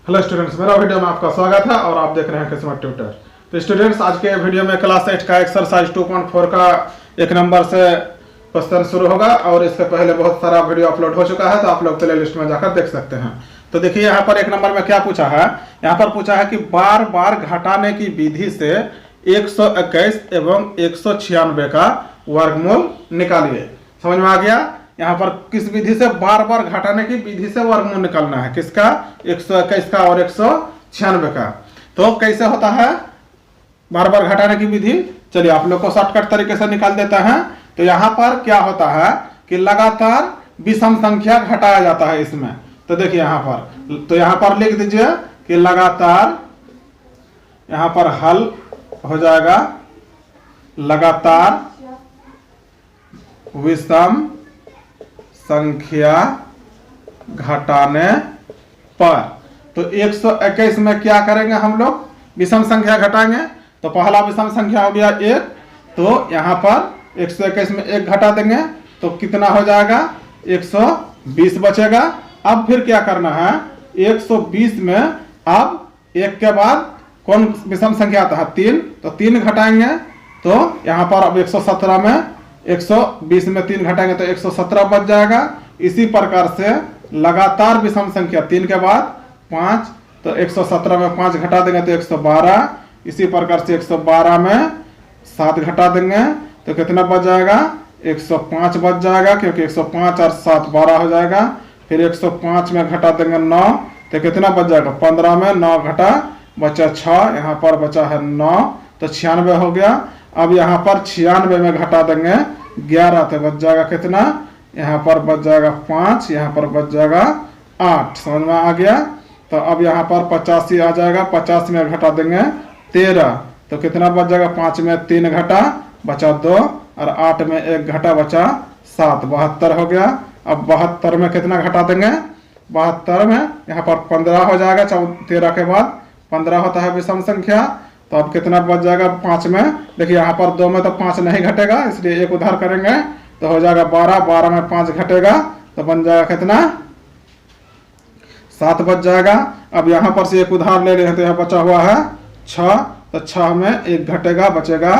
Hello students, मेरा video में आपका स्वागत है और आप देख रहे हैं किस्मत ट्यूटर। तो स्टूडेंट्स, आज के वीडियो में क्लास 8 का एक्सरसाइज 2.4 का 1 नंबर से क्वेश्चन शुरू होगा और इससे पहले बहुत सारा वीडियो अपलोड हो चुका है, तो आप लोग प्ले लिस्ट में जाकर देख सकते हैं। तो देखिए यहाँ पर 1 नंबर में क्या पूछा है। यहाँ पर पूछा है कि बार बार घटाने की विधि से 121 एवं 196 का वर्गमूल निकालिए। समझ में आ गया? यहाँ पर किस विधि से, बार बार घटाने की विधि से वर्गमूल निकालना है। किसका? 121 का और 196 का। तो कैसे होता है बार बार घटाने की विधि? चलिए आप लोग को शॉर्टकट तरीके से निकाल देता है। तो यहाँ पर क्या होता है कि लगातार विषम संख्या घटाया जाता है इसमें। तो देखिए यहाँ पर, तो यहाँ पर लिख दीजिए कि लगातार, यहाँ पर हल हो जाएगा लगातार विषम संख्या घटाने पर। तो 121 में क्या करेंगे हम लोग? विषम संख्या घटाएंगे। तो पहला विषम संख्या हो गया 1, तो यहाँ पर 121 में 1 घटा देंगे तो कितना हो जाएगा? 120 बचेगा। अब फिर क्या करना है? 120 में अब 1 के बाद कौन विषम संख्या आता है? 3, तो 3 घटाएंगे तो यहाँ पर अब 117 में 120 में 3 घटाएंगे तो 117 बच जाएगा। इसी प्रकार से लगातार विषम संख्या 3 के बाद 5, तो 117 में 5 घटा देंगे तो 112। इसी प्रकार से 112 में 7 घटा देंगे तो कितना बच जाएगा? 105 बच जाएगा, क्योंकि 105 और 7 12 हो जाएगा। फिर 105 में घटा देंगे 9 तो कितना बच जाएगा? 15 में 9 घटा बचा 6, यहाँ पर बचा है 9, तो 96 हो गया। अब यहाँ पर 96 में घटा देंगे 11 तो बच जाएगा कितना? यहाँ पर बच जाएगा 5, यहाँ पर बच जाएगा 8। समझ में आ गया? तो अब यहाँ पर 85 आ जाएगा। 50 में घटा देंगे 13 तो कितना बच जाएगा? 5 में 3 घटा बचा 2 और 8 में 1 घटा बचा 7, 72 हो गया। अब 72 में कितना घटा देंगे? 72 में यहाँ पर 15 हो जाएगा। 13 के बाद 15 होता है विषम संख्या। तो अब कितना बच जाएगा? 5 में, देखिए यहाँ पर 2 में तो 5 नहीं घटेगा, इसलिए 1 उधार करेंगे तो हो जाएगा 12। 12 में 5 घटेगा तो बन जाएगा कितना? 7 बच जाएगा। अब यहाँ पर से 1 उधार ले रहे हैं तो यहाँ बचा हुआ है 6, तो 6 में 1 घटेगा बचेगा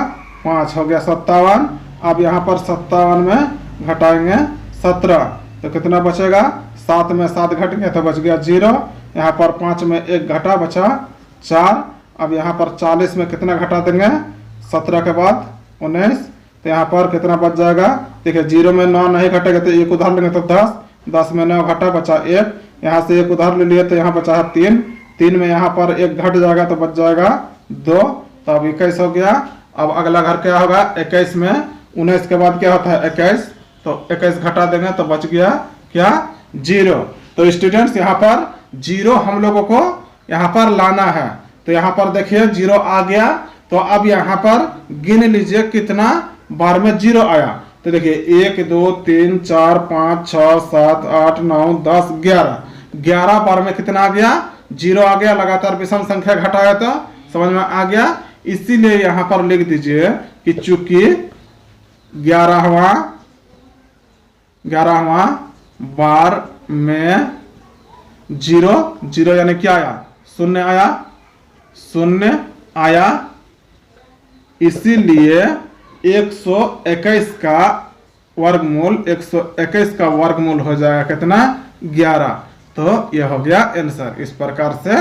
5, हो गया 57। अब यहाँ पर 57 में घटाएंगे 17 तो कितना बचेगा? 7 में 7 घट गया तो बच गया 0। यहाँ पर 5 में 1 घटा बचा 4। अब यहाँ पर 40 में कितना घटा देंगे? 17 के बाद 19, तो यहाँ पर कितना बच जाएगा? देखिए 0 में 9 नहीं घटेगा तो 1 उधार लेंगे तो 10। 10 में 9 घटा बचा 1, यहाँ से 1 उधार ले लिए तो यहाँ बचा है 3। 3 में यहाँ पर 1 घट जाएगा तो बच जाएगा 2, तो अब 21 हो गया। अब अगला घर क्या होगा? 21 में 19 के बाद क्या होता है? 21, तो 21 घटा देंगे तो बच गया क्या? 0। तो स्टूडेंट्स यहाँ पर 0 हम लोगों को यहाँ पर लाना है। तो यहाँ पर देखिए 0 आ गया। तो अब यहाँ पर गिन लीजिए कितना बार में 0 आया। तो देखिए 1 2 3 4 5 6 7 8 9 10 11, 11 बार में कितना आ गया? 0 आ गया। लगातार विषम संख्या घटाया तो समझ में आ गया। इसीलिए यहाँ पर लिख दीजिए कि चूंकि 11वां बार में 0 यानी क्या आया? 0 आया, 0 आया। इसीलिए 121 का वर्गमूल, 121 का वर्गमूल हो जाएगा कितना? 11। तो यह हो गया आंसर। इस प्रकार से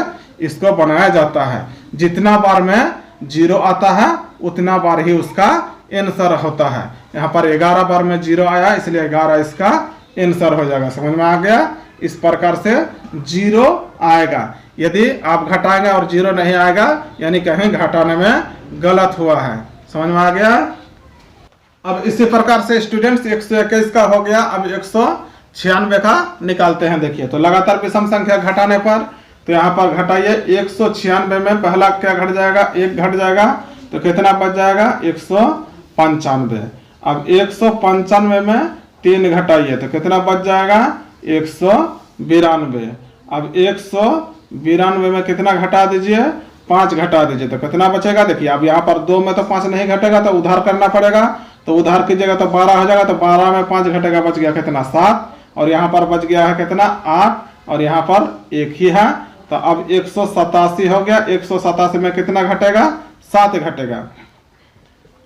इसको बनाया जाता है। जितना बार में 0 आता है उतना बार ही उसका आंसर होता है। यहाँ पर 11 बार में 0 आया, इसलिए 11 इसका आंसर हो जाएगा। समझ में आ गया? इस प्रकार से 0 आएगा। यदि आप घटाएंगे और 0 नहीं आएगा, यानी कहीं घटाने में गलत हुआ है। समझ में आ गया? अब इसी प्रकार से स्टूडेंट्स 121 का हो गया। अब 196 का निकालते हैं। देखिए, तो लगातार विषम संख्या घटाने पर, तो यहाँ पर घटाइए। 196 में पहला क्या घट जाएगा? 1 घट जाएगा तो कितना बच जाएगा? 195। अब 195 में 3 घटाइए तो कितना बच जाएगा? 192। अब 192 में कितना घटा दीजिए? 5 घटा दीजिए तो कितना बचेगा? देखिए अब यहाँ पर 2 में तो 5 नहीं घटेगा तो उधार करना पड़ेगा। तो उधार कीजिएगा तो 12 हो जाएगा। तो 12 में 5 घटेगा, बच गया कितना? 7। और यहाँ पर बच गया है कितना? 8। और यहाँ पर 1 ही है। तो अब 187 हो गया। 187 में कितना घटेगा? 7 घटेगा।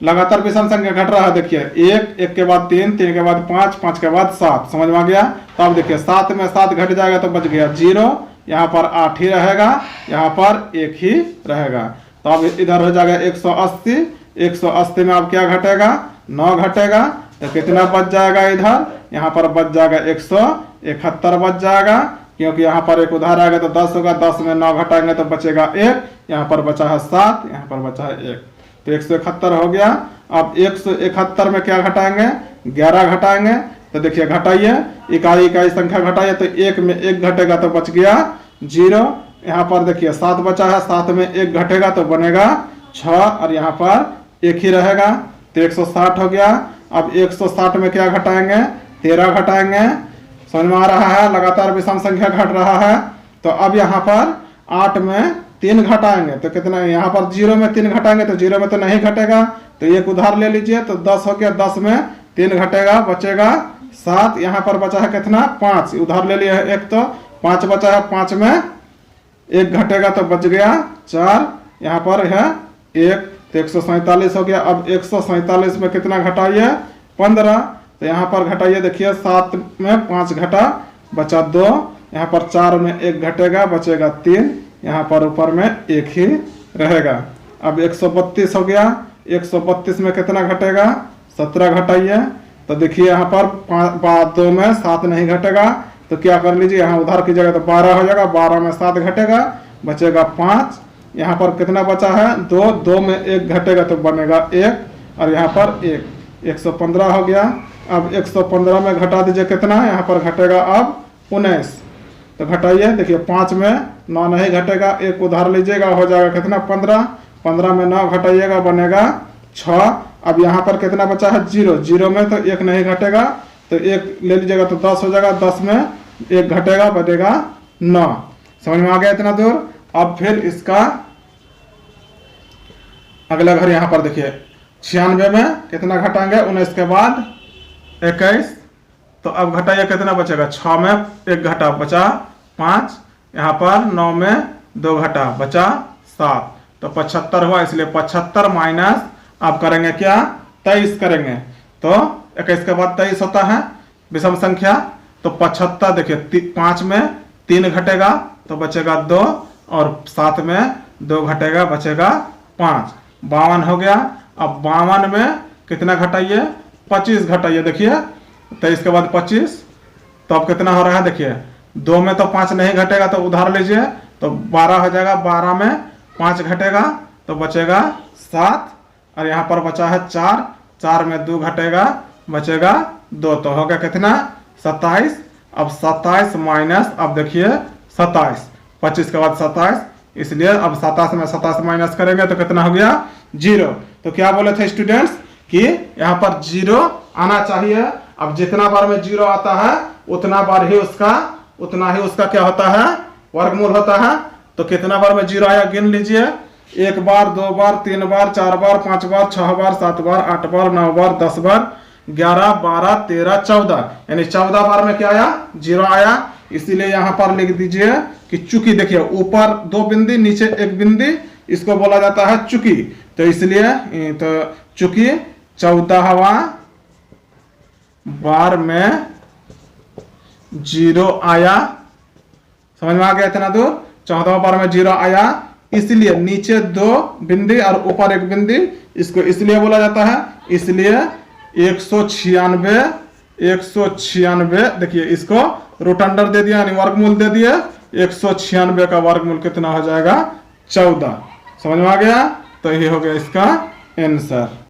लगातार विषम संख्या घट रहा है। देखिए 1, 1 के बाद 3, 3 के बाद 5, 5 के बाद 7। समझ में आ गया? तो अब देखिए 7 में 7 घट जाएगा तो बच गया 0। यहाँ पर 8 ही रहेगा, यहाँ पर 1 ही रहेगा। तो अब इधर हो जाएगा 180। 180 में अब क्या घटेगा? 9 घटेगा। तो कितना बच जाएगा इधर? यहाँ पर बच जाएगा 171 बच जाएगा, क्योंकि यहाँ पर एक उधार आएगा तो 10 होगा। 10 में 9 घटाएंगे तो बचेगा 1। यहाँ पर बचा है 7, यहाँ पर बचा है 1, तो 171 हो गया। अब 171 में क्या घटाएंगे? 11 घटाएंगे। तो देखिए घटाइए, इकाई इकाई संख्या घटाइए। तो 1 में 1 घटेगा तो बच गया 0। यहाँ पर देखिए 7 बचा है, 7 में 1 घटेगा तो बनेगा 6, और यहाँ पर 1 ही रहेगा। तो 160 हो गया। अब 160 में क्या घटाएंगे? 13 घटाएंगे। समझ में आ रहा है? लगातार विषम संख्या घट रहा है। तो अब यहाँ पर 8 में 3 घटाएंगे तो कितना? यहाँ पर 0 में 3 घटाएंगे तो 0 में तो नहीं घटेगा, तो एक उधार ले लीजिए। तो 10 हो गया। 10 में 3 घटेगा, बचेगा 7। यहाँ पर बचा है कितना? 5। उधार ले लिया है 1, तो 5 बचा है। 5 में 1 घटेगा तो बच गया 4। यहाँ पर है 1, तो 147 हो गया। अब 147 में कितना घटाइए? 15। तो यहाँ पर घटाइए, देखिए 7 में 5 घटा, बचा 2। यहाँ पर 4 में 1 घटेगा, बचेगा 3। यहाँ पर ऊपर में 1 ही रहेगा। अब 132 हो गया। 132 में कितना घटेगा? 17 घटाइए। तो देखिए यहाँ पर 2 में 7 नहीं घटेगा, तो क्या कर लीजिए, यहाँ उधार की जगह तो 12 हो जाएगा। 12 में 7 घटेगा, बचेगा 5। यहाँ पर कितना बचा है? 2। 2 में 1 घटेगा तो बनेगा 1, और यहाँ पर 1। 115 हो गया। अब 115 में घटा दीजिए कितना? यहाँ पर घटेगा अब 19। तो घटाइए, देखिए 5 में 9 नहीं घटेगा, 1 उधार लीजिएगा, हो जाएगा कितना? 15। 15 में 9 घटाइएगा, बनेगा 6। अब यहाँ पर कितना बचा है? 0। 0 में तो 1 नहीं घटेगा, तो 1 ले लीजिएगा तो 10 हो जाएगा। 10 में 1 घटेगा, बनेगा 9। समझ में आ गया इतना दूर? अब फिर इसका अगला घर यहाँ पर देखिए 96 में कितना घटाएंगे? 19 के बाद 21। तो अब घटाइए, कितना बचेगा? 6 में 1 घटा, बचा 5। यहाँ पर 9 में 2 घटा, बचा 7। तो 75 हुआ। इसलिए 75 माइनस अब करेंगे क्या? 23 करेंगे। तो 21 के बाद 23 होता है विषम संख्या। तो 75 देखिए 5 में 3 घटेगा तो बचेगा 2, और 7 में 2 घटेगा, बचेगा 5। 52 हो गया। अब 52 में कितना घटाइए? 25 घटाइए। देखिए 23 के बाद 25, तो अब कितना हो रहा है? देखिए 2 में तो 5 नहीं घटेगा, तो उधार लीजिए, तो 12 हो जाएगा। 12 में 5 घटेगा तो बचेगा 7, और यहाँ पर बचा है 4। 4 में 2 घटेगा, बचेगा 2। तो हो गया कितना? 27। अब 27 माइनस, अब देखिए 27, 25 के बाद 27, इसलिए अब 27 में 27 माइनस करेंगे तो कितना हो गया? 0। तो क्या बोले थे स्टूडेंट्स कि यहाँ पर 0 आना चाहिए। अब जितना बार में 0 आता है उतना ही उसका क्या होता है? वर्गमूल होता है। तो कितना बार में 0 आया गिन लीजिए। 1 बार, 2 बार, 3 बार, 4 बार, 5 बार, 6 बार, 7 बार, 8 बार, 9 बार, 10 बार, 11, 12, 13, 14, यानी 14 बार में क्या आया? 0 आया। इसीलिए यहाँ पर लिख दीजिए कि चुकी। देखिए ऊपर 2 बिंदी, नीचे 1 बिंदी, इसको बोला जाता है चुकी। तो इसलिए तो चुकी 14वां बार में 0 आया। समझ में आ गया इतना दूर? 14वां बार में 0 आया, इसलिए नीचे 2 बिंदी और ऊपर 1 बिंदी, इसको इसलिए बोला जाता है। इसलिए 196 देखिए इसको रूट अंडर दे दिया, यानी वर्गमूल दे दिए। 196 का वर्गमूल कितना हो जाएगा? 14। समझ में आ गया? तो ये हो गया इसका आंसर।